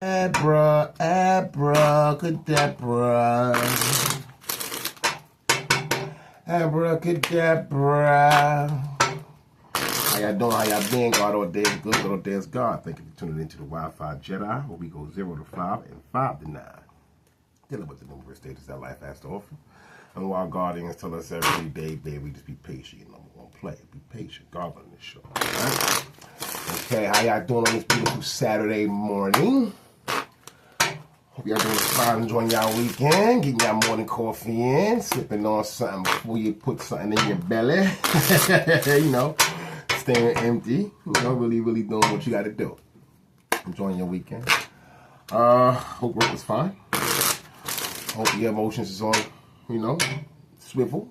Abracadabra. Abracadabra. How y'all doing? How y'all been? God all day is good. God all day is God. Thank you for tuning into the Wi-Fi Jedi, where we go 0 to 5 and 5 to 9. Dealing with the numerous stages that life has to offer. And while guardians tell us every day, baby, just be patient. You know, we won't play. Be patient. God on this show. Right? Okay, how y'all doing on this beautiful Saturday morning? Hope y'all doing fine, enjoying y'all weekend, getting y'all morning coffee in, sipping on something before you put something in your belly. You know, staying empty. You know, really doing what you got to do. Enjoying your weekend. Hope work was fine. Hope your emotions is on, you know, swivel.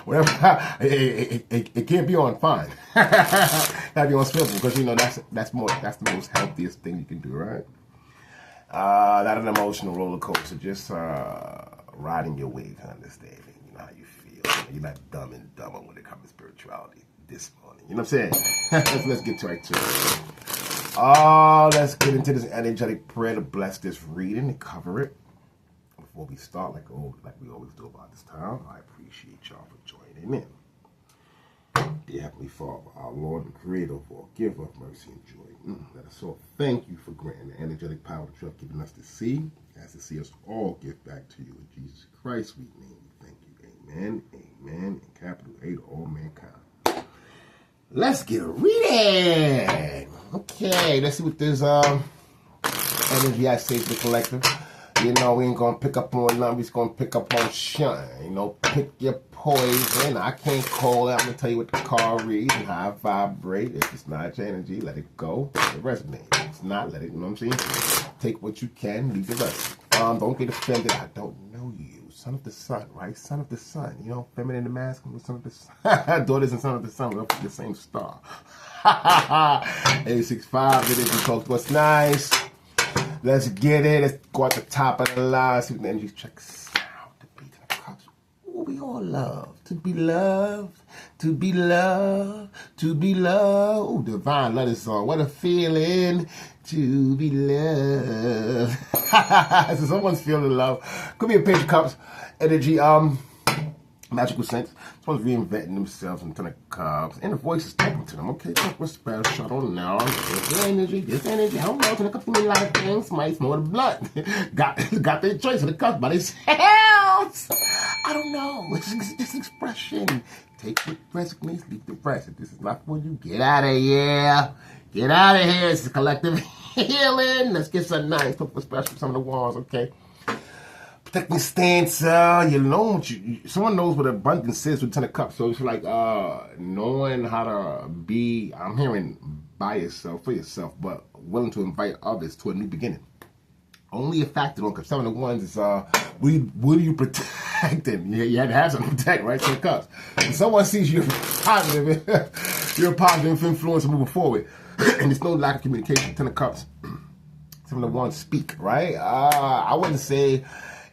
Whatever, it can't be on fine. Gotta be on swivel because you know that's the most healthiest thing you can do, right? Not an emotional roller coaster, just riding your wave, understanding, you know how you feel. You're not dumb and dumber when it comes to spirituality this morning. You know what I'm saying? Let's get right to it. Let's get into this energetic prayer to bless this reading and cover it. Before we start, like we always do about this time, I appreciate y'all for joining in. Dear Heavenly Father, our Lord and Creator, giver of mercy and joy. Let us all thank you for granting the energetic power that you have given us to see, as to see us all give back to you. In Jesus Christ, we name you. Thank you. Amen. Amen. And capital A to all mankind. Let's get reading. Okay, let's see what this energy I say to the collective. You know, we ain't gonna pick up on nothing, we just gonna pick up on shine. You know, pick your poison. I can't call it. I'm gonna tell you what the card reads and how I vibrate. If it's not your energy, let it go. Let it resonate. If it's not, let it, you know what I'm saying? Take what you can, leave the rest. Don't get offended. I don't know you. Son of the sun, right? Son of the sun. You know, feminine and masculine, son of the sun. Daughters and son of the sun, we're up to the same star. 865, it is talk to us nice. Let's get it. Let's go at the top of the line. See what the energy check sound. The beat of the cups. Ooh, we all love. To be loved. To be loved. To be loved. Ooh, divine letter song. What a feeling to be loved. So someone's feeling love. Could be a page of cups. Energy, magical sense. Someone's reinventing themselves in 10 of cups. And the voice is talking to them. Okay, talk with spell. Shut on now. This energy. I don't know. 10 of cups can mean a lot of things. Might smell the blood. got their choice of the cups by themselves. I don't know. It's just expression. Take what resonates, leave the rest. If this is not for you, get out of here. Get out of here. It's a collective healing. Let's get some nice. Talk with spell from some of the walls, okay? Protecting stance, you know what someone knows what abundance is with 10 of cups. So it's like knowing how to be, I'm hearing by yourself, for yourself, but willing to invite others to a new beginning. Only a factor on, because 7 of wands is what are you protecting? You had to have something to protect, right? 10 of cups. If someone sees you positive, you're a positive influence moving forward. And there's no lack of communication. 10 of cups, 7 of wands speak, right? I wouldn't say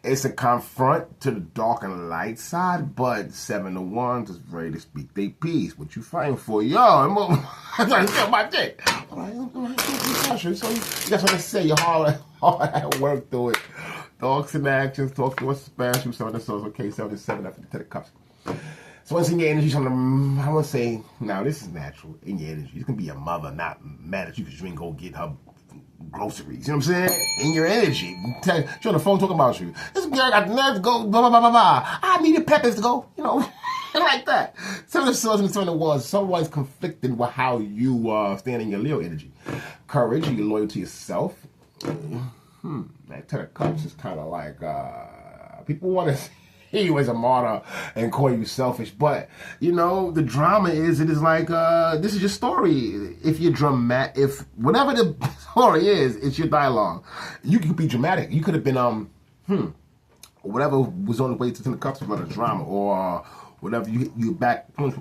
it's a confront to the dark and light side, but 7 of wands is ready to speak their piece. What you fighting for? Yo, I'm trying to tell my dick. So you got something to say. You're hard at work through it. Thoughts and actions, talk to us special. 7 of swords, okay, 7 of 7 after the 10 of cups. So once in your energy, I want to say, now this is natural in your energy. You can be a mother, not mad at you because you ain't go get her groceries, you know what I'm saying? In your energy. She on the phone talking about you. This girl got the nerve to go, blah, blah, blah, blah, blah. I needed peppers to go, you know, like that. 7 of swords and 7 of wands. Someone's conflicting with how you stand in your Leo energy. Courage, you're loyal to yourself. That 10 of cups is kind of like, people want to see you as a martyr and call you selfish, but you know the drama is it is like this is your story. If you're dramatic, if whatever the story is, it's your dialogue. You could be dramatic. You could have been whatever was on the way to 10 of cups was not a drama, or whatever you back put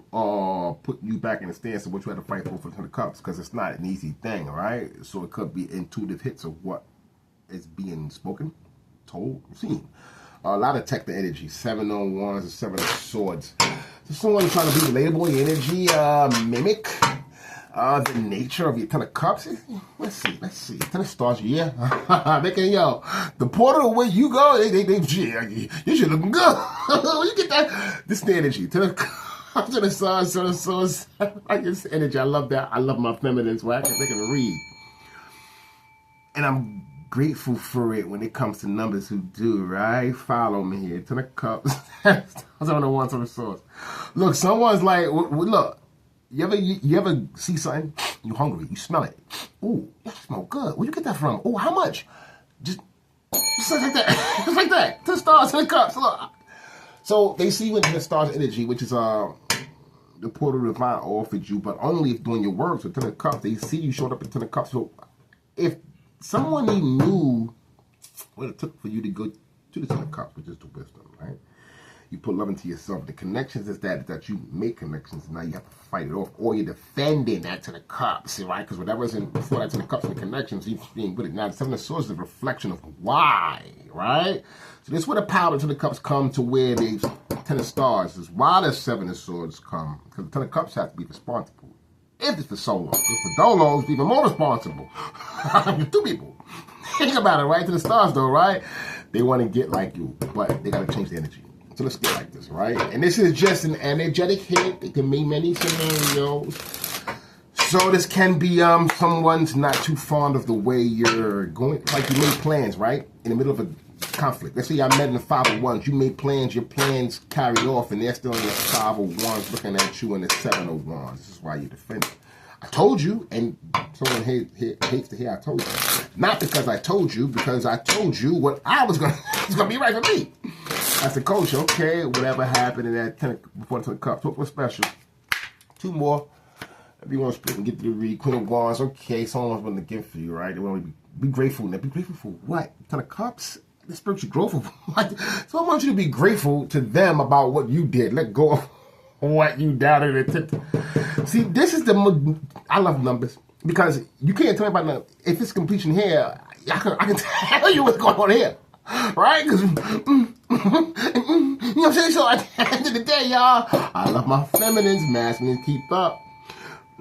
you back in the stance of what you had to fight for 10 of cups, because it's not an easy thing, right? So it could be intuitive hits of what is being spoken, told, seen. A lot of technical energy. 7 of wands and 7 of swords. So someone trying to be relatable in your energy, mimic. The nature of your Ten of Cups. Let's see. Ten of Stars, yeah. Making, yo, the portal where you go, you should look good. You get that? This is the energy. Ten of Cups, Ten of Stars. I like this energy. I love that. I love my feminines, right? They can read. And I'm grateful for it when it comes to numbers who do, right? Follow me here. Ten of Cups. That's on the one, Ten of Swords. Look, someone's like, look. You ever see something? You hungry? You smell it? Ooh, that smell good. Where you get that from? Ooh, how much? Just like that. Just like that. 10 stars, 10 cups. Look. So they see you in the stars energy, which is the portal divine offered you, but only if doing your work. So 10 of cups, they see you showed up in 10 of cups. So if someone knew what it took for you to go to the 10 of cups, which is the wisdom, right? You put love into yourself. The connections is that you make connections. Now you have to fight it off, or you're defending that 10 of cups, right? Because whatever's in before that 10 of cups and the connections, you're being with it. Now the 7 of swords is a reflection of why, right? So this is where the power of the 10 of cups come to where the 10 of stars is. Why the 7 of swords come? Because the 10 of cups have to be responsible. If it's for solo, if for dolo, it's even more responsible. Two people. Think about it, right? To the stars, though, right? They want to get like you, but they got to change the energy. So let's get like this, right? And this is just an energetic hit. It can mean many scenarios. So this can be someone's not too fond of the way you're going. Like you made plans, right? In the middle of a conflict. Let's say y'all met in the 5 of Wands. You made plans. Your plans carried off, and they're still in the 5 of Wands looking at you in the 7 of Wands. This is why you defend it. I told you, and someone hates to hear I told you. Not because I told you, because I told you what I was going to be right for me. That's the coach. Okay, whatever happened in that 10 before the 10 of cups. What was special? 2 more. If you want to split and get to the read, Queen of Wands. Okay, someone's going to give for you, right? They want to be grateful. Now, be grateful for what? 10 of cups? The spiritual growth of what? So I want you to be grateful to them about what you did. Let go of what you doubted it. See, this is I love numbers because you can't tell me about numbers. If it's completion here, I can tell you what's going on here. Right? Because, you know what I'm saying? So at the end of the day, y'all, I love my feminines, masculines, keep up.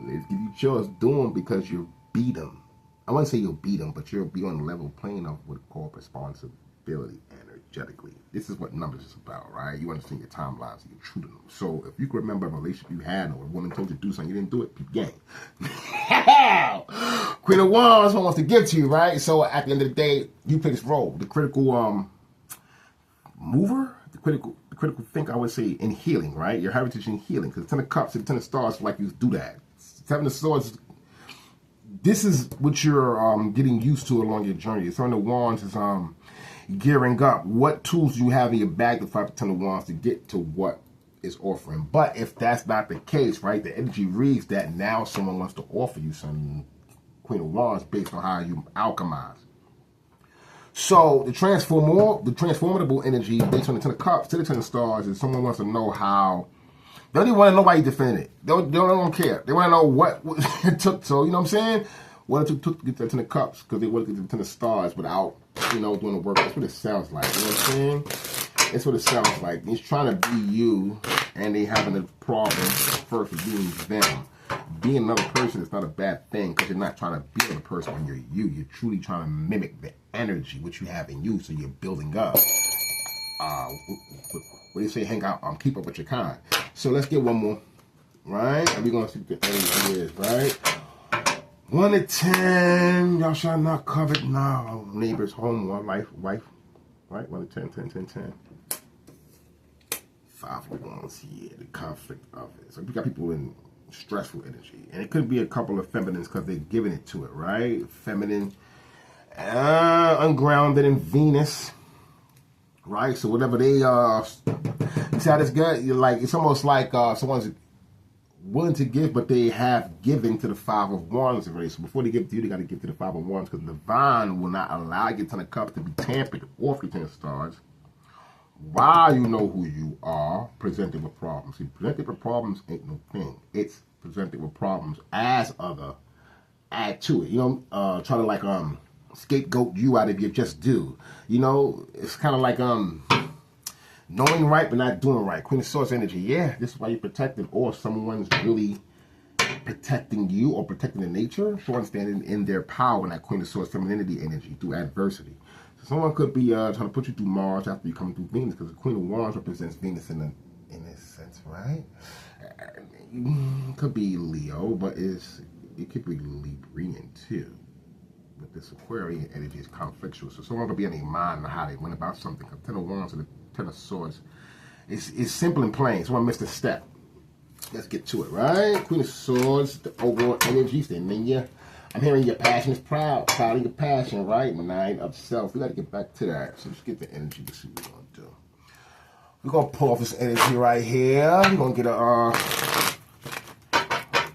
Let's give you yours, do them because you beat them. I wouldn't say you'll beat them, but you'll be on the level playing of what called responsibility energetically. This is what numbers is about, right? You understand your timelines and you're true to them. So if you can remember a relationship you had or a woman told you to do something, you didn't do it, peep game. Queen of Wands wants to give to you, right? So at the end of the day, you play this role. The critical mover, the critical thinker, I would say, in healing, right? Your heritage in healing. Because 10 of Cups and 10 of Stars like you do that. 7 of Swords, this is what you're getting used to along your journey. 7 of Wands is gearing up. What tools do you have in your bag to fight 10 of Wands to get to what is offering? But if that's not the case, right, the energy reads that now someone wants to offer you some Queen of Wands based on how you alchemize. So the transformable energy based on the 10 of Cups to the 10 of Stars is someone wants to know how. They don't even want to know why you defended it. They don't care. They want to know what it took. So, you know what I'm saying? What it took to get to the 10 of Cups because they want to get to the 10 of Stars without, doing the work. That's what it sounds like. You know what I'm saying? That's what it sounds like. He's trying to be you, and they having a problem first with being them. Being another person is not a bad thing because you're not trying to be another person when you're you. You're truly trying to mimic the energy which you have in you, so you're building up. What do you say? Hang out, keep up with your kind. So let's get one more, right? And we're going to see what the energy is, right? 1 to 10, y'all shall not covet now. Neighbors, home, wife, right? 1 to 10. 5 of Wands, yeah, the conflict of it. So we got people in stressful energy. And it could be a couple of feminines because they're giving it to it, right? Feminine, ungrounded in Venus. Right, so whatever they you see how this good? You're like, it's almost like someone's willing to give, but they have given to the 5 of Wands already. So before they give to you, they got to give to the 5 of Wands because the divine will not allow your 10 of Cups to be tampered off your 10 of Stars. While you know who you are, presented with problems. See, presented with problems ain't no thing. It's presented with problems as other add to it. Try to like scapegoat you out of your just do. It's kind of like knowing right but not doing right. Queen of Swords energy. Yeah, this is why you're protected, or someone's really protecting you or protecting the nature. Someone standing in their power in that Queen of Swords femininity energy through adversity. So someone could be trying to put you through Mars after you come through Venus, because the Queen of Wands represents Venus in a sense, right? It could be Leo, but it could be Librian too. But this Aquarian energy is conflictual, so someone could be in their mind on how they went about something. Ten of Wands and the Ten of Swords, it's simple and plain. Someone missed a step. Let's get to it, right? Queen of Swords, the overall energy, standing in you. I'm hearing your passion is proud of your passion, right? Nine of Self. We got to get back to that. So let's get the energy to see what we're going to do. We're going to pull off this energy right here. We're going to get a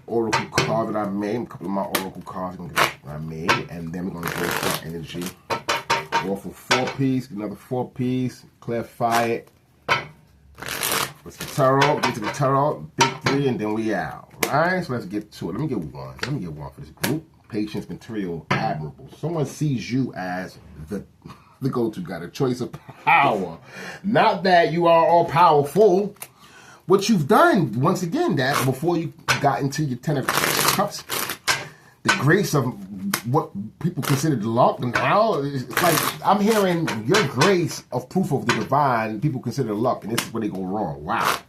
oracle card that I made. A couple of my oracle cards that I made. And then we're going to go for that energy. Go for 4-piece, another 4-piece, clarify it. What's the tarot? Get to the tarot, big 3, and then we out. Alright, so let's get to it. Let me get one. Let me get one for this group. Patience, material, admirable. Someone sees you as the go-to guy, the choice of power. Not that you are all powerful. What you've done, once again, that before you got into your 10 of Cups, the grace of what people consider luck, and how it's like I'm hearing your grace of proof of the divine. People consider luck, and this is where they go wrong. Wow.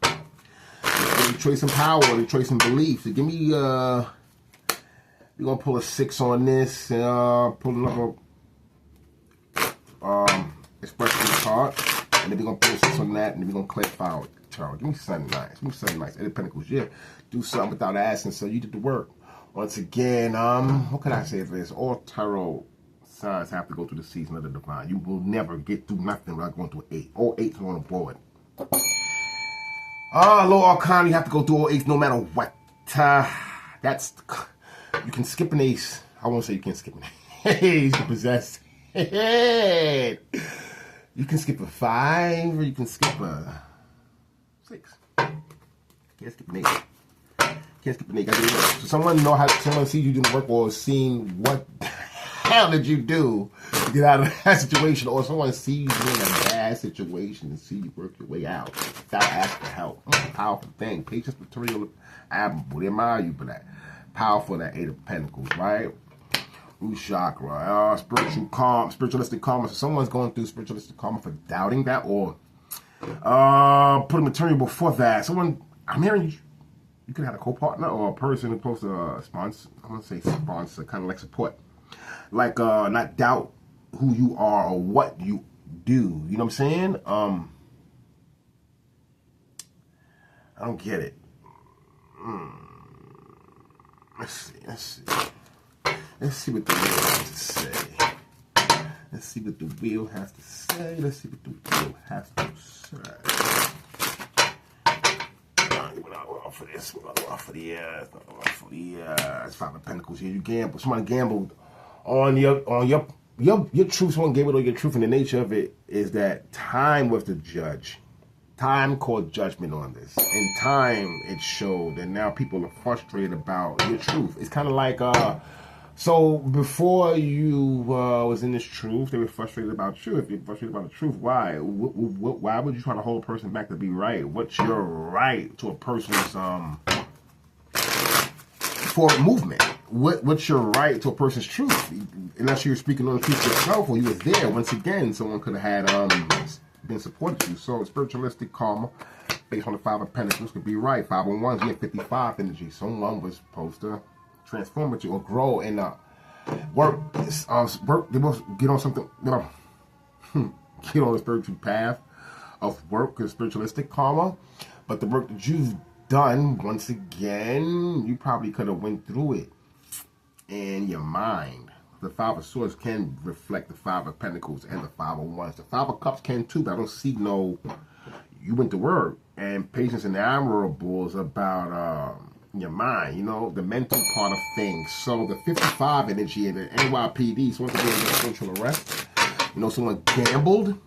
The choice and power, the choice and belief. So give me we're gonna pull a 6 on this. Pull another expression card, and then we're gonna pull a 6 on that, and then we're gonna clarify it. Charles, give me something nice. Give me something nice. Eight of Pentacles. Yeah, do something without asking. So you did the work. Once again, what can I say for this? All tarot signs have to go through the season of the divine. You will never get through nothing without going through 8. All 8s are on the board. Low Arcane, you have to go through all 8s no matter what. You can skip an ace. I won't say you can skip an ace. You can possess. You can skip a 5, or you can skip a 6. Can't skip an 8. Can't skip an 8. So someone sees you doing the work, or seeing what the hell did you do to get out of that situation, or someone sees you in a bad situation and see you work your way out without asking for help. It's a powerful thing. Patience, material, admirable. They admire you for that. Powerful, that 8 of Pentacles, right? Root chakra, spiritual calm, spiritualistic karma. So someone's going through spiritualistic karma for doubting that, or put a material before that. Someone, I'm hearing you could have a co-partner or a person who's supposed to sponsor. I'm gonna say sponsor, kind of like support, like not doubt who you are or what you do. You know what I'm saying? I don't get it. Let's see what the wheel has to say. Let's see what the wheel has to say. Let's see what the wheel has to say. For this, for the it's 5 of Pentacles here. You gamble. Somebody gambled on your truth. Someone gave it all your truth, and the nature of it is that time was the judge. Time called judgment on this. In time, it showed, and now people are frustrated about your truth. It's kind of like so before you was in this truth, they were frustrated about you. If you're frustrated about the truth, why? Why would you try to hold a person back to be right? What's your right to a person's forward movement? What's your right to a person's truth? Unless you're speaking on the truth yourself, or you was there. Once again, someone could have had been supporting you. So spiritualistic karma, based on the 5 of Pentacles, could be right. 5 of Wands, you have 55 energy. Someone was supposed to transform with you or grow in work. They must get on something, get on a spiritual path of work and spiritualistic karma. But the work that you've done, once again, you probably could have went through it in your mind. The 5 of Swords can reflect the 5 of Pentacles and the 5 of Wands. The 5 of Cups can too, but I don't see you went to work. And Patience and Admirable is about your mind, the mental part of things. So the 55 energy and the NYPD, someone's doing a spiritual arrest. Someone gambled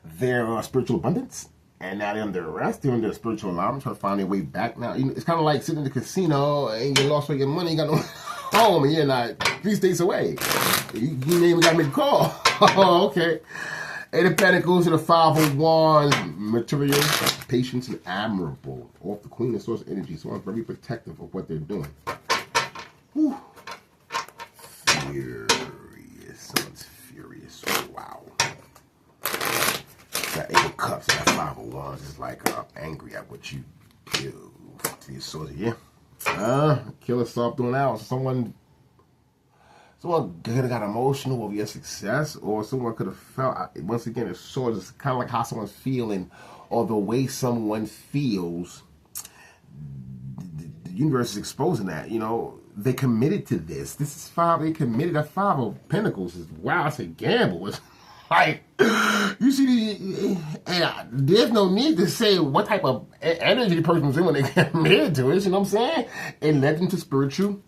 their spiritual abundance, and now they're under arrest. They're under spiritual alarm, trying to find their way back. Now, it's kind of like sitting in the casino and you lost all your money, you got no home, and you're not 3 states away. You ain't even got to make a call. Okay. Eight of Pentacles and the Five of Wands. Material, patience, and admirable. Off the Queen of Swords energy. So I'm very protective of what they're doing. Whew. Furious. Someone's furious. Oh, wow. That Eight of Cups and that Five of Wands is like angry at what you do. Three of Swords, yeah. Killer stop doing out. Someone could have got emotional over your success, or someone could have felt, once again, it's swords. It's kind of like how someone's feeling, or the way someone feels. The universe is exposing that, you know. They committed to this. This is five. They committed. That Five of Pentacles is, wow, it's a gamble. It's like, you see, there's no need to say what type of energy the person was in when they committed to it. You know what I'm saying? It led them to spiritual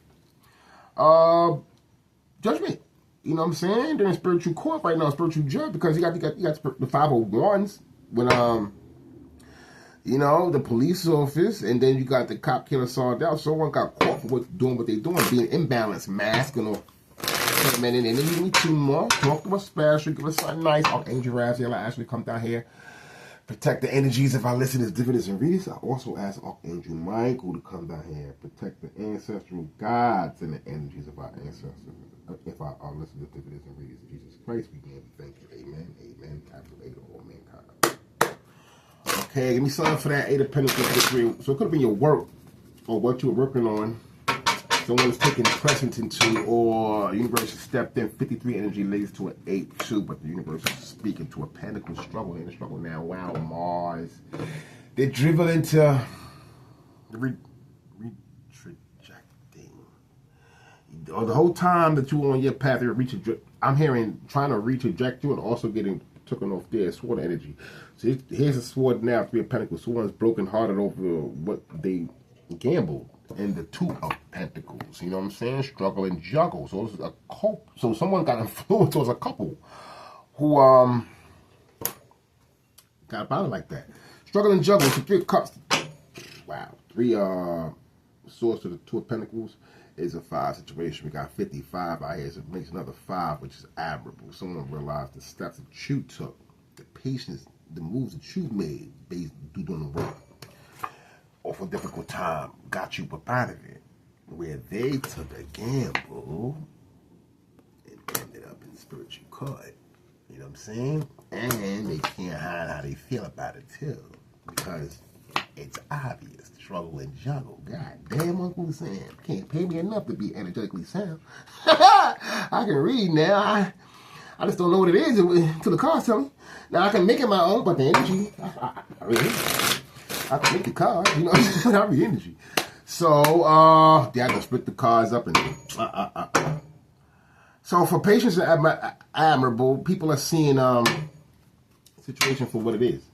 judgment. You know what I'm saying? They're in spiritual court right now, spiritual judge, because you got the Five of Wands when you know, the police office, and then you got the cop killer sold out. Someone got caught for doing what they're doing, being imbalanced, masking or feminine. And then you need two more. Talk to us special, give us something nice. Archangel Raphael, I actually come down here, protect the energies of our listeners, diviners, and readers. I also ask Archangel Michael to come down here, protect the ancestral gods and the energies of our ancestors. If our listeners, diviners, and readers of Jesus Christ, we give thank you. Amen. Amen. Activate all mankind. Okay, give me something for that Eight of Pentacles victory. So it could have been your work or what you were working on. Someone's taking precedence into, or universe has stepped in. 53 energy leads to an 8-2, but the universe is speaking to a Pentacle struggle. In a struggle now. Wow, Mars. They dribble into retrajecting. The whole time that you were on your path, I'm hearing trying to retraject you and also getting taken off their sword energy. So here's a sword now, Three of Pentacles. Someone's broken hearted over what they gambled. And the Two of Pentacles, you know what I'm saying? Struggle and juggle. So it's a couple. So someone got influenced. There was a couple who got about it like that. Struggle and juggle. So Three of Cups. Wow. Three swords to the Two of Pentacles is a 5 situation. We got 55 out here. So it makes another 5, which is admirable. Someone realized the steps that you took, the patience, the moves that you made based doing the work. Off a difficult time, got you up out of it. Where they took a gamble and ended up in spiritual court. You know what I'm saying? And they can't hide how they feel about it too. Because it's obvious. Struggle and juggle. God damn, Uncle Sam. Can't pay me enough to be energetically sound. I can read now. I just don't know what it is until the cards tell me. Now I can make it my own, but the energy, I can make the cards, you know, without the energy. So, they had to split the cards up and So for patience and admirable, people are seeing situation for what it is.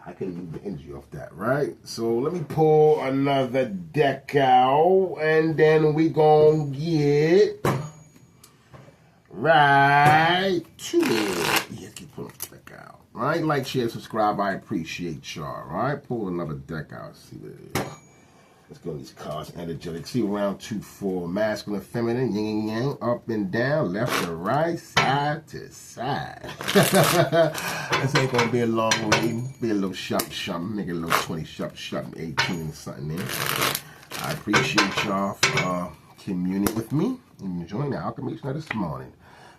I can move the energy off that, right? So let me pull another deck out, and then we gonna get right to it. Yeah, keep pulling the deck out. Right? Like, share, subscribe. I appreciate y'all. Right? Pull another deck out. See what it is. Let's go to these cards. Energetic. See round 2, 4. Masculine, feminine, yin and yang, up and down, left to right, side to side. This ain't gonna be a long reading. Be a little something. Make it a little 20 something, 18 and something there. I appreciate y'all for communing with me and enjoying the alchemy of this morning.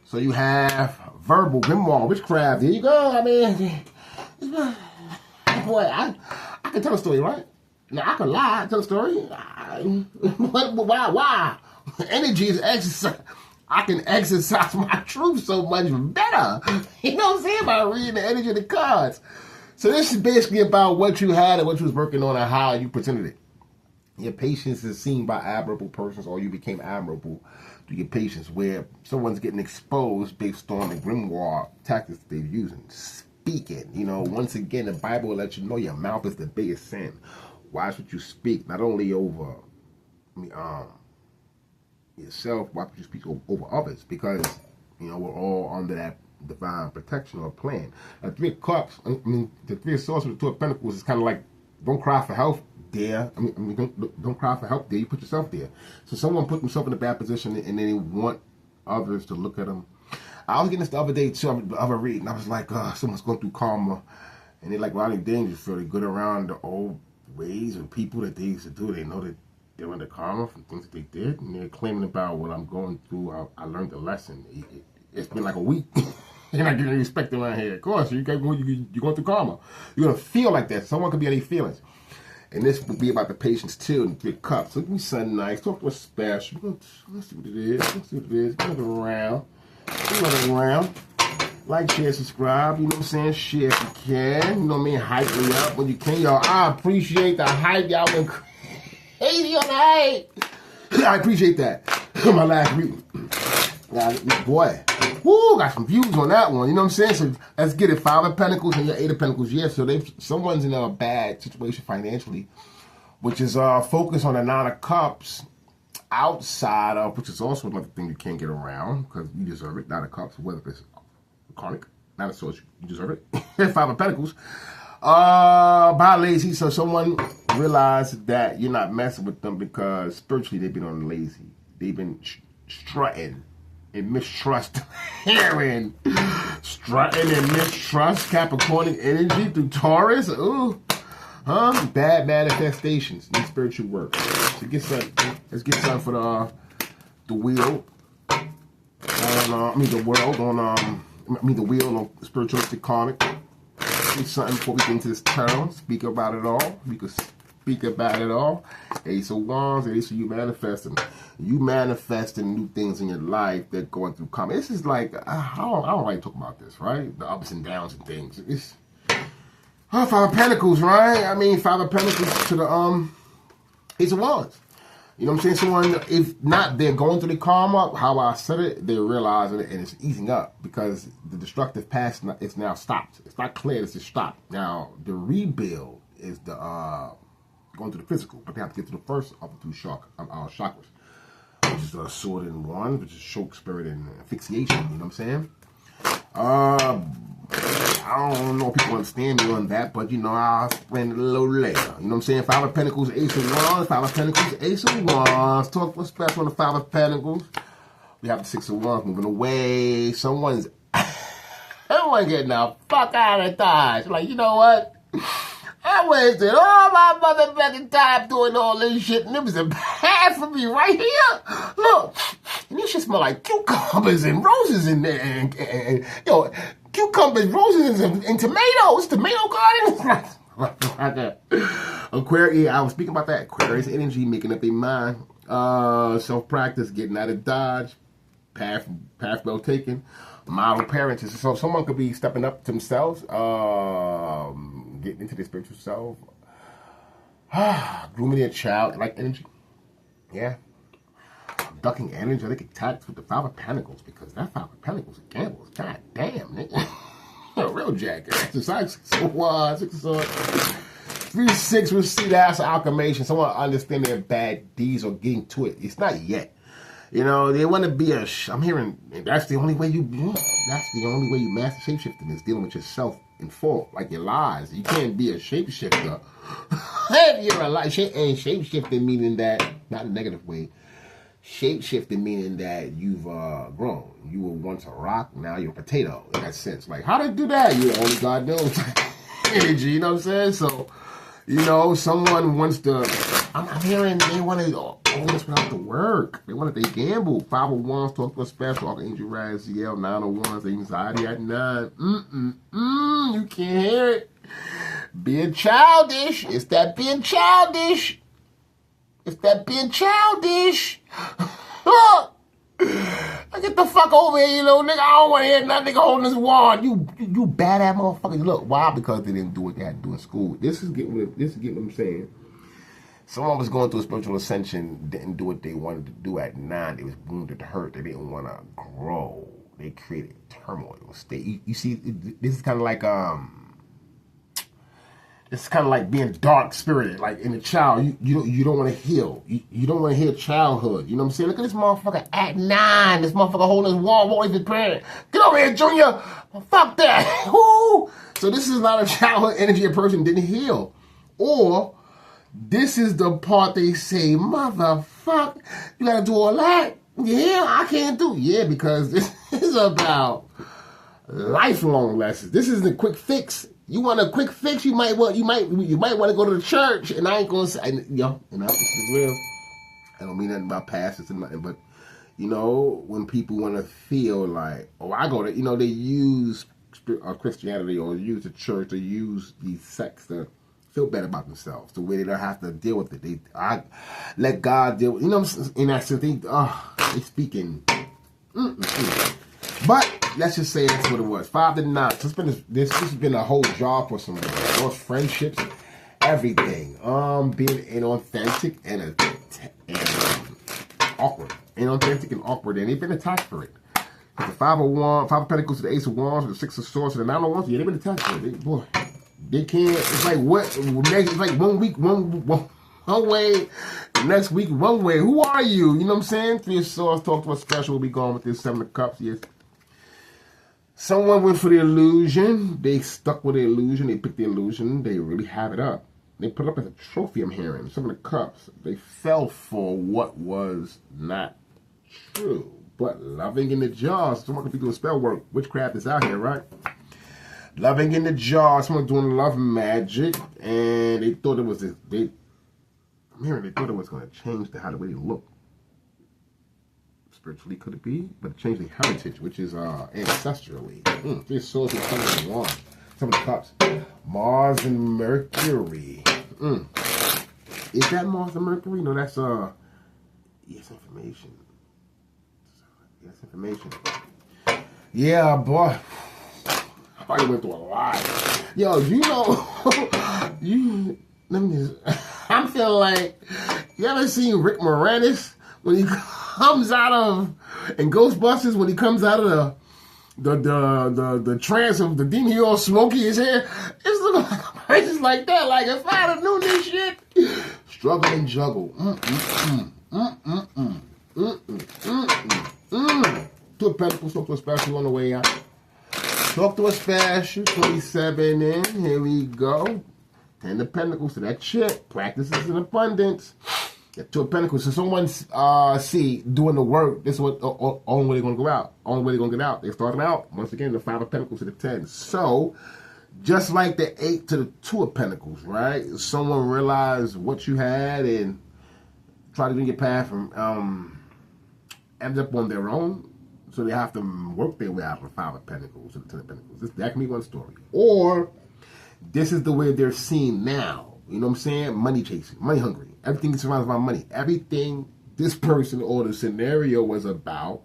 So you have verbal, grimoire, witchcraft. There you go. I mean, boy, I can tell a story, right? Now, I can lie, tell a story. Why? Energy is exercise. I can exercise my truth so much better. You know what I'm saying? By reading the energy of the cards. So this is basically about what you had and what you was working on and how you presented it. Your patience is seen by admirable persons, or you became admirable through your patience, where someone's getting exposed based on the grimoire tactics they're using. Speaking, you know, once again, the Bible will let you know your mouth is the biggest sin. Watch what you speak, not only over yourself, watch what you speak over others, because, you know, we're all under that divine protection or plan. The Three of Cups, the Three of Swords with the Two of Pentacles is kind of like, don't cry for help there. Don't cry for help there. You put yourself there. So someone put themselves in a bad position and they want others to look at them. I was getting this the other day too. I was reading. I was like, someone's going through karma, and they're like Rodney Dangerfield. They're good around the old ways and people that they used to do. They know that they're under karma from things that they did, and they're claiming about what I'm going through. I learned the lesson. It's been like a week. You're not getting respect around here. Of course, you're going through karma. You're going to feel like that. Someone could be any feelings. And this would be about the patience too, and the 3 cups. Look at me something nice. Talk to us special. Let's see what it is. Let's see what it is. Give it around. Give it around. Like, share, subscribe. You know what I'm saying? Share if you can. You know what I mean? Hype me up when you can. Y'all, I appreciate the hype. Y'all been crazy on the hype. I appreciate that. My last reading. Boy. Woo, got some views on that one. You know what I'm saying? So let's get it. 5 of Pentacles and your 8 of Pentacles. Yeah, so someone's in a bad situation financially, which is focused on the 9 of Cups outside of, which is also another thing you can't get around because you deserve it. 9 of Cups, whether it's karmic, not a source, you deserve it. 5 of Pentacles. By lazy, so someone realized that you're not messing with them because spiritually they've been on lazy. They've been strutting and mistrust, hearing, strutting and mistrust, Capricorn energy through Taurus. Ooh, bad manifestations in spiritual work. So get some. Let's get some for the wheel. The world on. The wheel on spiritualistic karmic. Get something before we get into this tarot. Speak about it all. We could speak about it all. Ace of Wands, Ace of you manifesting. You manifesting new things in your life that going through karma. This is like, I don't like to talk about this, right? The ups and downs and things. It's 5 of Pentacles, right? I mean, 5 of Pentacles to the Ace of Wands. You know what I'm saying? Someone, if not, they're going through the karma. How I said it, they're realizing it, and it's easing up because the destructive past is now stopped. It's not clear, it's just stopped. Now, the rebuild is the going to the physical, but they have to get to the first of the 2 chakras, which is the sword and wand, which is choke, spirit, and asphyxiation. You know what I'm saying? I don't know if people understand me on that, but you know, I'll explain it a little later. You know what I'm saying? 5 of Pentacles, Ace of Wands, 5 of Pentacles, Ace of Wands. Talk what's special on the 5 of Pentacles. We have the 6 of Wands moving away. Someone's getting the fuck out of Dodge. Like, you know what? I wasted all my motherfucking time doing all this shit, and it was a path for me right here. Look, and this shit smell like cucumbers and roses in there, and yo, cucumbers, roses, and tomatoes. Tomato garden. Aquarius. I was speaking about that. Aquarius energy, making up a mind. Self-practice, getting out of Dodge. Path well taken. Model parents. So someone could be stepping up to themselves. Getting into their spiritual self. Grooming their child, like energy. Yeah. Ducking energy. They get taxed with the 5 of Pentacles because that 5 of Pentacles is gambles. God damn, nigga. A real jackass. 6 of Wands, 6 of Swords. 3 of 6, we'll see that's alchemation. Someone understand their bad deeds or getting to it. It's not yet. You know, they want to be I'm hearing, that's the only way you master shapeshifting is dealing with yourself in full, like your lies. You can't be a shapeshifter. If you're a lie, and shapeshifting meaning that, not a negative way, shapeshifting meaning that you've grown. You were once a rock, now you're a potato, in that sense. Like, how to do that? You only God knows. Energy, you know what I'm saying? So, you know, someone wants to, I'm hearing they want to all this without the work. They want to, they gamble. 5 of Wands, talk to a special, Archangel Raziel, 9 of Wands, anxiety at 9. You can't hear it. Being childish. It's that being childish. It's that being childish. Get the fuck over here, you little nigga. I don't want to hear nothing holding this wand. You bad-ass motherfuckers. Look, why? Because they didn't do what they had to do in school. This is getting what I'm saying. Someone was going through a spiritual ascension, didn't do what they wanted to do at 9. They was wounded, hurt. They didn't want to grow. They created turmoil. You see, this is kind of like it's kind of like being dark spirited, like in a child. You don't want to heal. You don't want to heal childhood. You know what I'm saying? Look at this motherfucker at 9. This motherfucker holding his wall, won't even parent. Get over here, Junior. Fuck that. Woo. So this is not a childhood energy a person didn't heal, or this is the part they say, motherfucker, you gotta do all that. Yeah, I can't do. Yeah, because this is is about lifelong lessons. This isn't a quick fix. You want a quick fix? You might want to go to the church. And I ain't gonna say, this is real. I don't mean nothing about pastors and nothing, but when people want to feel like, I go to, they use Christianity or use the church or use these sects to feel better about themselves, the way they don't have to deal with it. I let God deal with, in that sense, they speaking. But let's just say that's what it was. 5 to 9. So this has been a whole job for some those friendships, everything. Being inauthentic and awkward. Inauthentic and awkward, and they've been attacked for it. The 5 of Pentacles to the Ace of Wands, to the 6 of Swords, to the 9 of Wands, they've been attacked for it. They can't. It's like what? It's like 1 week, one way. Next week, one way. Who are you? You know what I'm saying? 3 of Swords. Talk to us special. We'll be going with this 7 of Cups. Yes. Someone went for the illusion. They stuck with the illusion. They picked the illusion. They really have it up. They put it up as a trophy. I'm hearing 7 of Cups. They fell for what was not true, but loving in the jar. Someone could be doing spell work. Witchcraft is out here, right? Loving in the jar. Someone doing love magic, and they thought it was they thought it was going to change how the way they look. Spiritually, could it be? But it changed their heritage, which is ancestrally. This source is coming in one. Some of the Cups. Mars and Mercury. Is that Mars and Mercury? No, that's yes, information. Yes, information. Yeah, boy. I probably went through a lot. Yo, I'm feeling like, you ever seen Rick Moranis when he comes out of, in Ghostbusters, when he comes out of the trance of the demon, he all smoky his hair? It's just like that. Like, if I'd have known this shit, struggle and juggle. Two of Pentacles, talk to a special on the way out. Talk to a special, 27 in. Here we go. 10 of Pentacles to that chick. Practices in abundance. The 2 of Pentacles. So someone doing the work. This is what only way they're going to go out. Only way they're going to get out. They started out. Once again, the 5 of Pentacles to the 10. So, just like the 8 to the 2 of Pentacles, right? Someone realized what you had and tried to do your path and end up on their own. So they have to work their way out of the 5 of Pentacles to the 10 of Pentacles. That can be one story. Or this is the way they're seen now. You know what I'm saying? Money chasing, money hungry. Everything is surrounded by money. Everything this person or the scenario was about,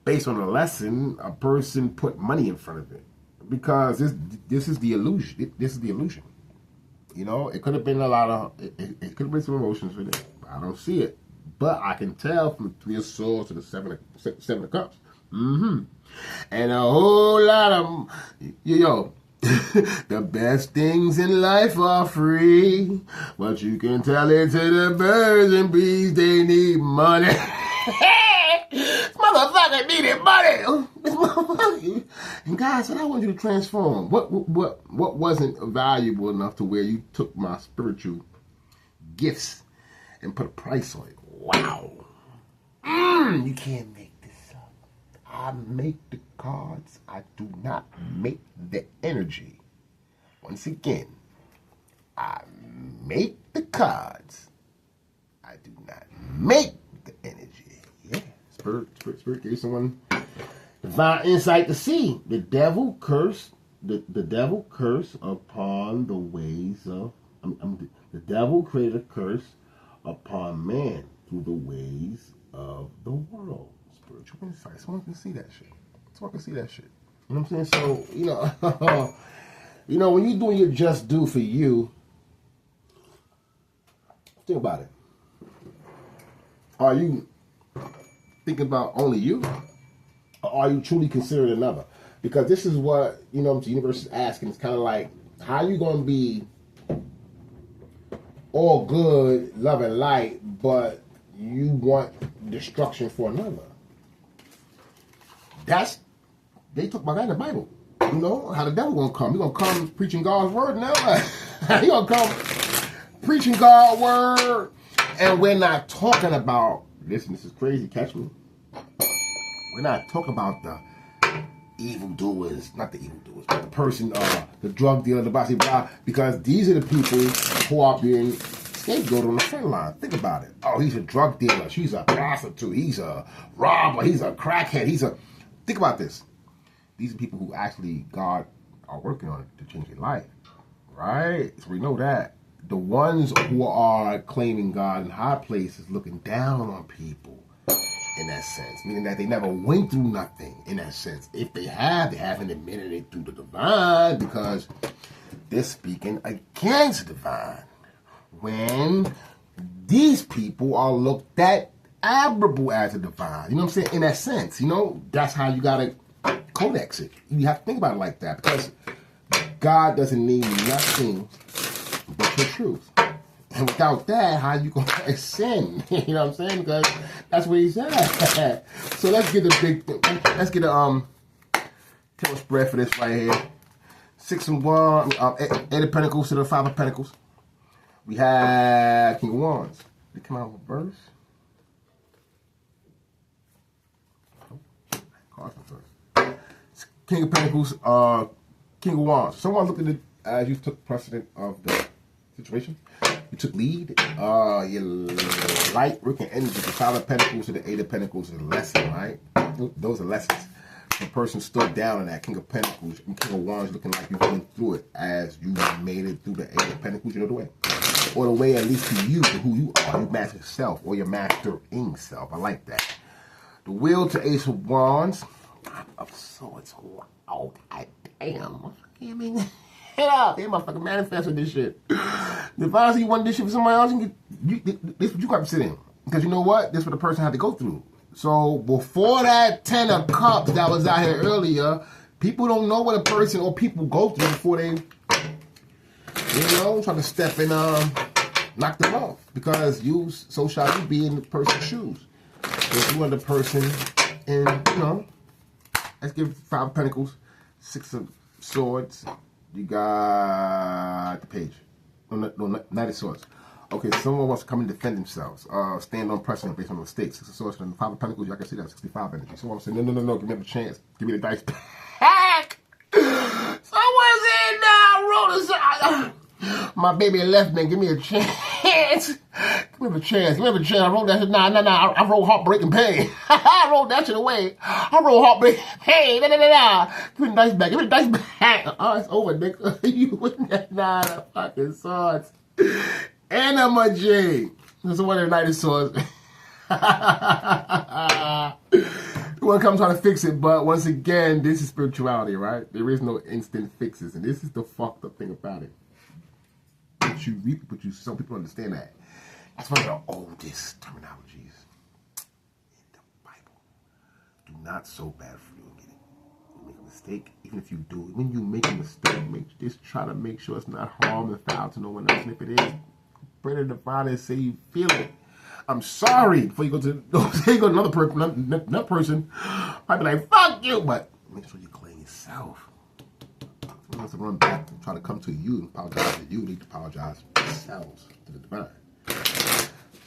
based on a lesson, a person put money in front of it. Because this is the illusion. This is the illusion. It could have been a lot of, it could have been some emotions with it. I don't see it. But I can tell from the 3 of Swords to the 7 of Cups. And a whole lot of, the best things in life are free, but you can tell it to the birds and bees, they need money. This motherfucker needed money. This motherfucker. And God said, I want you to transform. What wasn't valuable enough to where you took my spiritual gifts and put a price on it? Wow. You can't make this up. I make the cards. I do not make the energy. Once again, I make the cards. I do not make the energy. Yeah. Spirit gave someone divine insight to see. The devil curse. The devil curse upon the ways of. The devil created a curse upon man through the ways of the world. Spiritual insight. Someone can see that shit. Someone can see that shit. You know what I'm saying? So, when you're doing your just due for you, think about it. Are you thinking about only you? Or are you truly considering another? Because this is what, the universe is asking. It's kind of like, how are you going to be all good, love and light, but you want destruction for another? They talk about that in the Bible. How the devil gonna come. He gonna come preaching God's word now. He gonna come preaching God's word. And we're not talking about, listen, this is crazy, catch me. We're not talking about evildoers, not the evildoers, but the person, the drug dealer, the bossy blah, because these are the people who are being scapegoated on the front line. Think about it. Oh, he's a drug dealer. She's a prostitute. He's a robber. He's a crackhead. Think about this. These are people who actually, God, are working on it to change their life. Right? So we know that. The ones who are claiming God in high places looking down on people in that sense, meaning that they never went through nothing in that sense. If they haven't admitted it through the divine because they're speaking against the divine. When these people are looked at admirable as a divine. You know what I'm saying? In that sense, that's how you got to codex it. You have to think about it like that because God doesn't need nothing but your truth. And without that, how you going to ascend? You know what I'm saying? Because that's what he's at. So let's get a table spread for this right here. 6 and 1, 8 of Pentacles to the 5 of Pentacles. We have King of Wands. They come out with reverse. Cards first. King of Pentacles, King of Wands. Someone looked at it as you took precedent of the situation. You took lead. Your light working energy. The 5 of Pentacles to the 8 of Pentacles is a lesson, right? Those are lessons. The person stood down in that King of Pentacles and King of Wands looking like you went through it as you made it through the 8 of Pentacles. You know the way. Or the way at least to you, to who you are. You master yourself or your mastering self. I like that. The Wheel to Ace of Wands. Of Swords. Wow. God damn. I mean, head out. They motherfucking manifested this shit. If I see you want this shit for somebody else, this is what you got to sit in. Because you know what? This is what the person had to go through. So before that 10 of Cups that was out here earlier, people don't know what a person or people go through before they, try to step in, knock them off. Because so shall you be in the person's shoes. If you are the person, and let's give 5 of Pentacles, 6 of Swords. You got the Page. No, Knight of Swords. Okay, someone wants to come and defend themselves. Stand on precedent based on mistakes. 6 of Swords and 5 of Pentacles, I can see that 65 energy. Someone say, no, give me the chance. Give me the dice back. Someone's in now, my baby left me. Give me a chance. Give me a chance. I wrote that shit. Nah. I wrote Heartbreak and Pain. I wrote that shit away. I wrote Heartbreak and Pain. Nah. Give me the dice back. Give me the dice back. Oh, it's over, nigga. You with that 9 of fucking Swords. And I'm a J. This is one of the Knight of Swords. You want to come try to fix it, but once again, this is spirituality, right? There is no instant fixes, and this is the fucked up thing about it. But you reap what you sow. People understand that. That's one of the oldest terminologies in the Bible. Do not sow bad fruit and get it. You make a mistake, even if you do, when you make a mistake, just try to make sure it's not harm and foul to no one else. And if it is, pray to the Father and say you feel it. I'm sorry. Before you go to another person, I'd be like, fuck you. But make sure you clean yourself. Someone has to run back and try to come to you and apologize to you. They need to apologize to themselves, to the divine.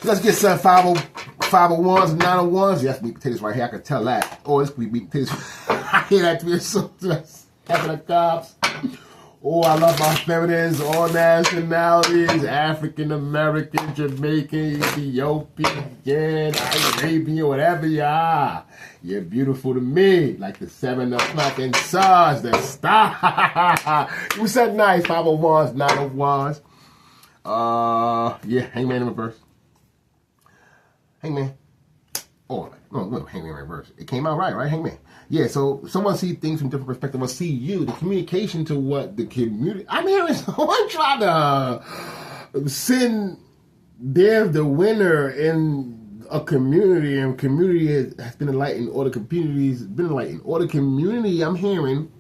So let's get some 5 of Wands and 9 of Wands. Yes, meat potatoes right here. I can tell that. Oh, this could be meat potatoes. I hear that to be so having a cops. Oh, I love my feminines, all nationalities, African American, Jamaican, Ethiopian, Arabian, whatever you are. You're beautiful to me, like the 7 of fucking stars, the star. You said nice, 5 of Wands, 9 of Wands. Yeah, Hangman in reverse. Hangman. Oh, no, Hangman in reverse. It came out right, Hangman. Yeah, so someone see things from different perspective. Or see you, the communication to what the community. I'm hearing someone try to send the winner in a community, and community has been enlightened, or the community's been enlightened, or the community. I'm hearing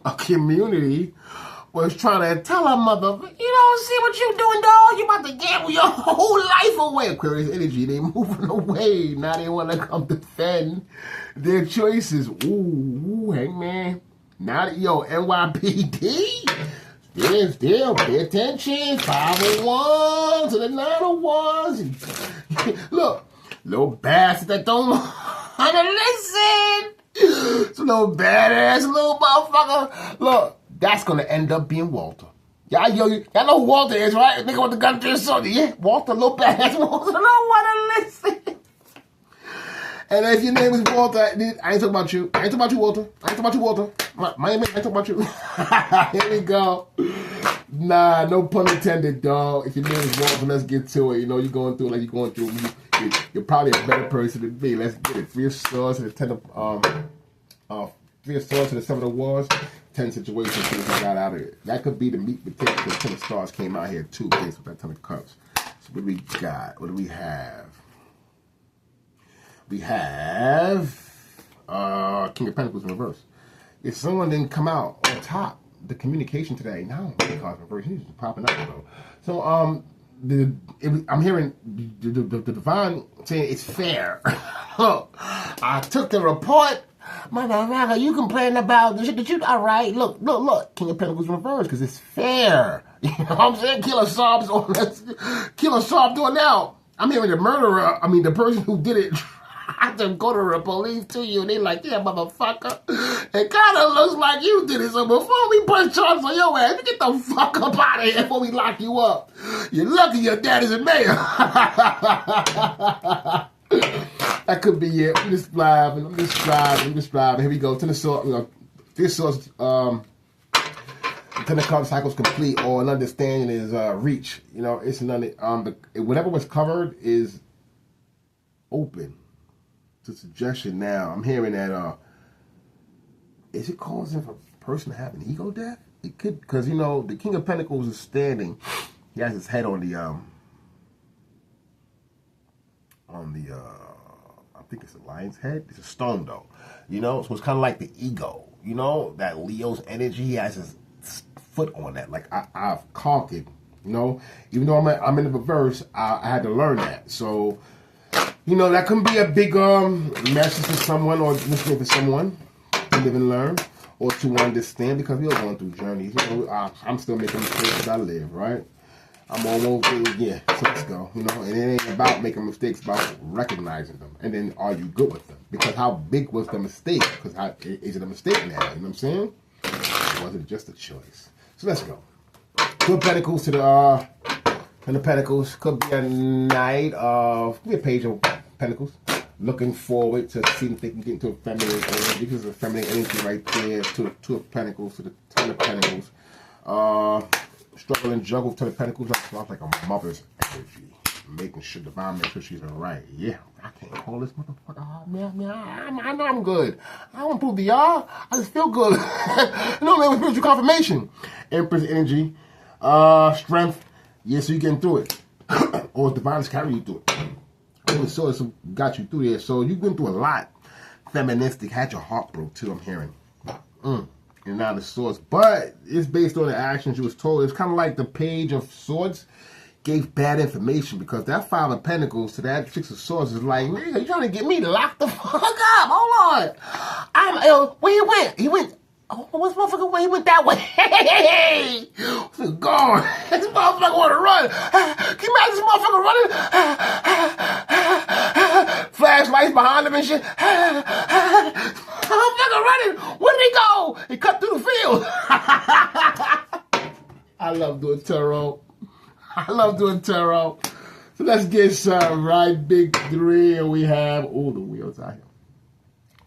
a community was trying to tell her mother, see what you doing, dog? You about to gamble your whole life away. Aquarius energy, they moving away. Now they want to come defend their choices. Ooh, Hangman. Now that, NYPD. Still, pay attention. 5 of Wands to the 9 of Wands. Look, little bastard that don't want to listen. It's a little badass little motherfucker. Look, that's gonna end up being Walter. Y'all know who Walter is, right? Nigga with the gun to his shoulder. Yeah, Walter, little badass Walter. I don't wanna listen. And if your name is Walter, I ain't talking about you. I ain't talking about you, Walter. I ain't talking about you, Walter. My name ain't talking about you. Here we go. Nah, no pun intended, dog. If your name is Walter, let's get to it. You know, you're going through like you're going through. You're probably a better person than me. Let's get it. 3 of Swords to the 10 of 3 of Swords to the 7 of Wands. 10 situations things I got out of it. That could be the meat potatoes because 10 of Stars came out here too, based with that 10 of Cups. So what do we got? What do we have? We have King of Pentacles in reverse. If someone didn't come out on top, the communication today, now I'm cards in reverse. He's just popping up though. So I'm hearing the divine saying it's fair. Look, I took the report. Motherfucker, you complaining about the shit that you... All right, look. King of Pentacles in reverse because it's fair. You know what I'm saying? Killer Saab's on this. Killer Saab doing now. I'm hearing the murderer, the person who did it... I just go to the police to you, and they like, yeah, motherfucker. It kind of looks like you did it. So before we press charges on your ass, get the fuck up out of here before we lock you up. You're lucky your dad is a mayor. That could be it. I'm just driving. Here we go. 10 of Swords. This Swords. 10 of Cups cycles complete, or an understanding is reach. You know, it's another. Whatever was covered is open to suggestion now. I'm hearing that is it causing for a person to have an ego death? It could, because you know the King of Pentacles is standing. He has his head on the I think it's a lion's head. It's a stone though, you know. So it's kind of like the ego, you know, that Leo's energy. He has his foot on that. Like I've conquered, you know. Even though I'm in the reverse, I had to learn that. So. You know, that can be a big message to someone or listening to someone to live and learn or to understand because we all going through journeys. You know, I'm still making mistakes as I live, right? I'm on one thing, yeah, so let's go. You know, and it ain't about making mistakes, it's about recognizing them. And then are you good with them? Because how big was the mistake? Because is it a mistake now? You know what I'm saying? Or was it just a choice? So let's go. 2 of Pentacles to the... And the Pentacles could be a night of, be a Page of Pentacles. Looking forward to seeing if they can get into a feminine energy. Because there's a feminine energy right there. 2 of Pentacles to the 10 of Pentacles. Struggle and juggle with 10 of Pentacles. That's like a mother's energy. Making sure Divine makes sure she's alright. Yeah, I can't call this motherfucker hard, man. I know I'm good. I don't prove to y'all. I just feel good. You know, man, with spiritual confirmation. Empress energy. Strength. Yeah, so you're getting through it. Or Divine is carrying you through it. Only Swords got you through there. So you've been through a lot. Feministic. Had your heart broke too, I'm hearing. And now the Swords. But it's based on the actions you was told. It's kind of like the Page of Swords gave bad information because that 5 of Pentacles to that 6 of Swords is like, nigga, you trying to get me locked the fuck up. Hold on. Where he went? He went... Oh, what's motherfucker way? He went that way. Hey, he's gone. This motherfucker want to run. Can you imagine this motherfucker running? Flashlights behind him and shit. Motherfucker running. Where did he go? He cut through the field. I love doing tarot. So let's get some right. Big 3. And we have all the wheels out here.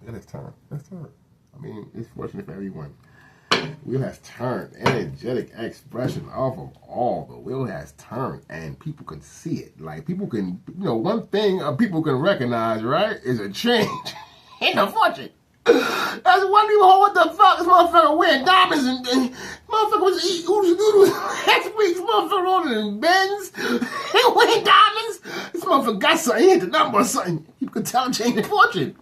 Look at this turn. Let's turn. It's fortunate for everyone. Wheel has turned. Energetic expression of them all. The wheel has turned, and people can see it. Like, people can, you know, one thing people can recognize, right, is a change in the fortune. That's one people, what the fuck? This motherfucker wearing diamonds and motherfucker was eating oodles next week's motherfucker ordering Benz. He wearing diamonds. This motherfucker got something. He hit the number or something. You could tell change the fortune.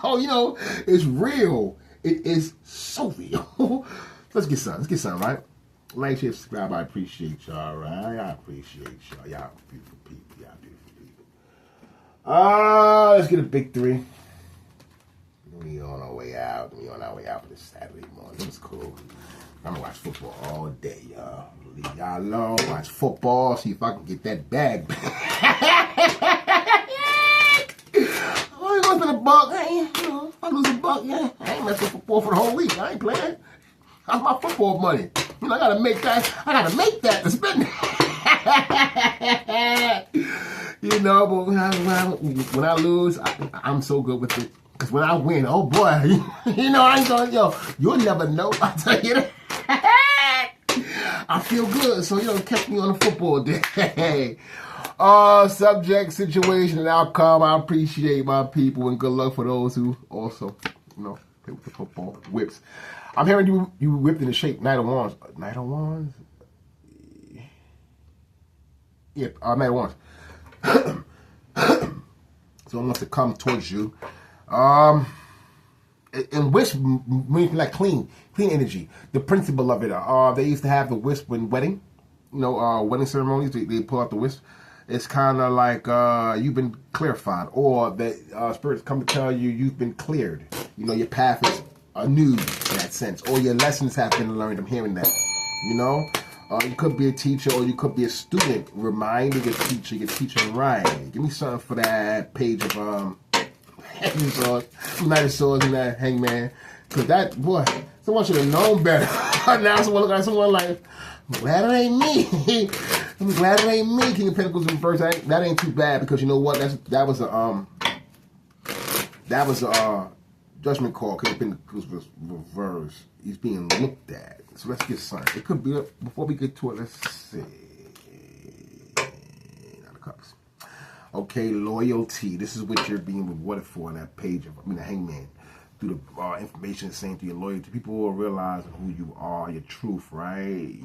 So, you know, it's real. It is so real. Let's get some, right? Like, share, subscribe. I appreciate y'all, right? I appreciate y'all. Y'all beautiful people. Let's get a big 3. We on our way out. For this Saturday morning. It was cool. I'm gonna watch football all day, y'all. Leave y'all alone. Watch football. See if I can get that bag back. I'm going to the buck. I lose $1, yeah. I ain't messing football for the whole week. I ain't playing. That's my football money. You know, I gotta make that. I gotta make that to spend it. You know, but when I lose, I'm so good with it. Because when I win, oh boy, you know, I ain't going, yo, you'll never know. I tell you that. I feel good, so you don't catch me on the football day. Subject, situation, and outcome. I appreciate my people, and good luck for those who also, you know, play with the football whips. I'm hearing you whipped into shape. Knight of Wands. Knight of Wands? Yeah, Knight of Wands. So it wants to come towards you. And wisp means like clean energy. The principle of it. They used to have the wisp when wedding, you know, wedding ceremonies. They pull out the wisp. It's kind of like you've been clarified, or the spirits come to tell you you've been cleared. You know, your path is anew in that sense, or your lessons have been learned. I'm hearing that. You know, you could be a teacher, or you could be a student reminding your teacher right. Give me something for that page of Knight of Swords and that Hangman, because that, boy, someone should have known better. Now someone look at someone like, I'm glad it ain't me. I'm glad it ain't me. King of Pentacles in reverse. That ain't too bad, because you know what? That was a judgment call. King of Pentacles was reverse. He's being looked at. So let's get something. It could be, before we get to it, let's see. Nine of Cups. Okay, loyalty. This is what you're being rewarded for on that page of, the Hangman. Through the information saying through your loyalty, people will realize who you are, your truth, right?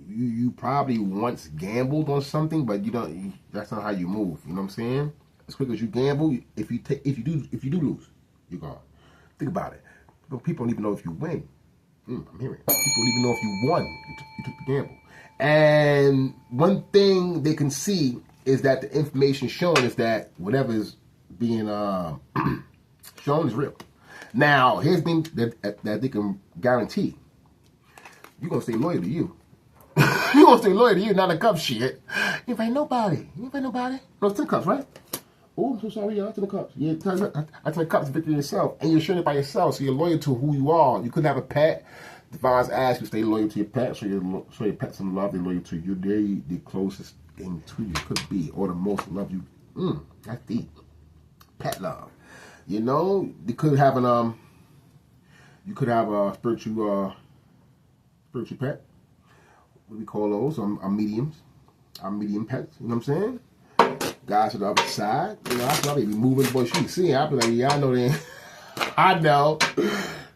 You probably once gambled on something, but you don't. That's not how you move. You know what I'm saying? As quick as you gamble, if you do lose, you're gone. Think about it. People don't even know if you win. I'm hearing it. People don't even know if you won. You took the gamble. And one thing they can see is that the information shown is that whatever is being shown is real. Now, here's the thing that they can guarantee. You're going to stay loyal to you. You're going to stay loyal to you, not a cup shit. You ain't nobody. No, it's 10 cups, right? Oh, I'm so sorry, y'all. 10 cups. Yeah, 10 cups, victory yourself. And you're sharing it by yourself, so you're loyal to who you are. You couldn't have a pet. Divine's asked you to stay loyal to your pet, so your pet some love, they're loyal to you. They're the closest thing to you could be, or the most love you. That's deep. Pet love. You know, you could have a spiritual pet. What do we call those? Mediums. Medium pets. You know what I'm saying? Guys to the other side. You know, I probably be moving the bush. You see, I be like, yeah, I know they. I know.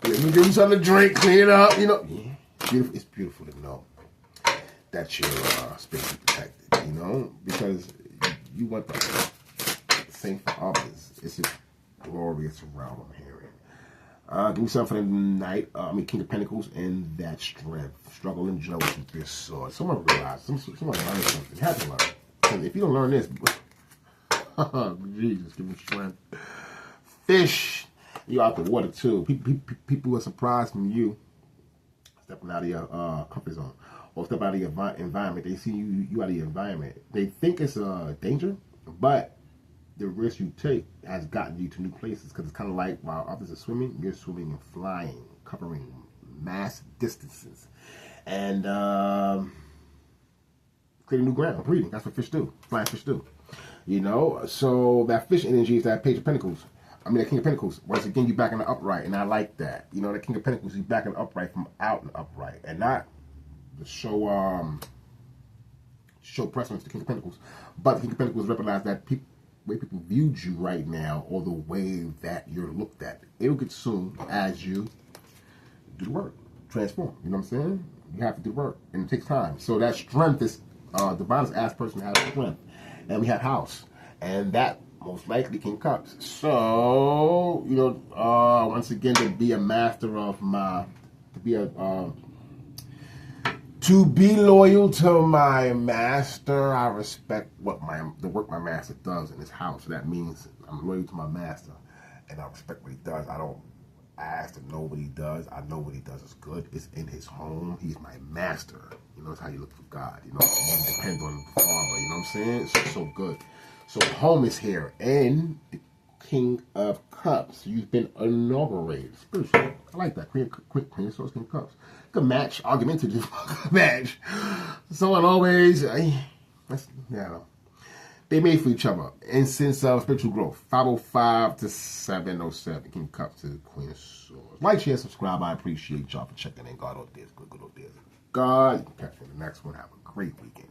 Let me give you something to drink, clean it up. You know, yeah, beautiful. It's beautiful to know that your space is protected. You know, because you want the same for others. It's a glorious realm. I'm hearing. Give me something for the night. King of Pentacles and that strength, struggle and jealousy, this sword. Someone realized. Someone learned something. You have to learn. Because if you don't learn this, Jesus, give me strength. Fish. You out the water too. People are surprised from you stepping out of your comfort zone or stepping out of your environment. They see you out of your environment. They think it's a danger, but the risk you take has gotten you to new places, because it's kind of like while others are swimming, you're swimming and flying, covering mass distances, and creating new ground, breathing. That's what fish do. Flying fish do. You know, so that fish energy is that Page of Pentacles. The King of Pentacles. Once again, you back in the upright, and I like that. You know, the King of Pentacles, you back in the upright from out and upright, and not to show precedence to the King of Pentacles, but the King of Pentacles recognize that way people viewed you right now, or the way that you're looked at. It'll get soon as you do the work, transform. You know what I'm saying? You have to do the work, and it takes time. So that strength is Divine's asked person has strength, and we have House, and that most likely King of Cups. So you know, once again, to be a master of to be loyal to my master, I respect the work my master does in his house. So that means I'm loyal to my master, and I respect what he does. I don't ask to know what he does. I know what he does is good. It's in his home. He's my master. You know, it's how you look for God. You know, you depend on the Father. You know what I'm saying? So good. So home is here, and the King of Cups. You've been inaugurated. Spiritual. I like that. Queen of Swords, King of Cups. Good match. Argumentative match. Someone always... They made for each other. Incense of spiritual growth. 505 to 707. King of Cups to Queen of Swords. Like, share, subscribe. I appreciate y'all for checking in. God, oh, there's good, old there's God. You can catch me in the next one. Have a great weekend.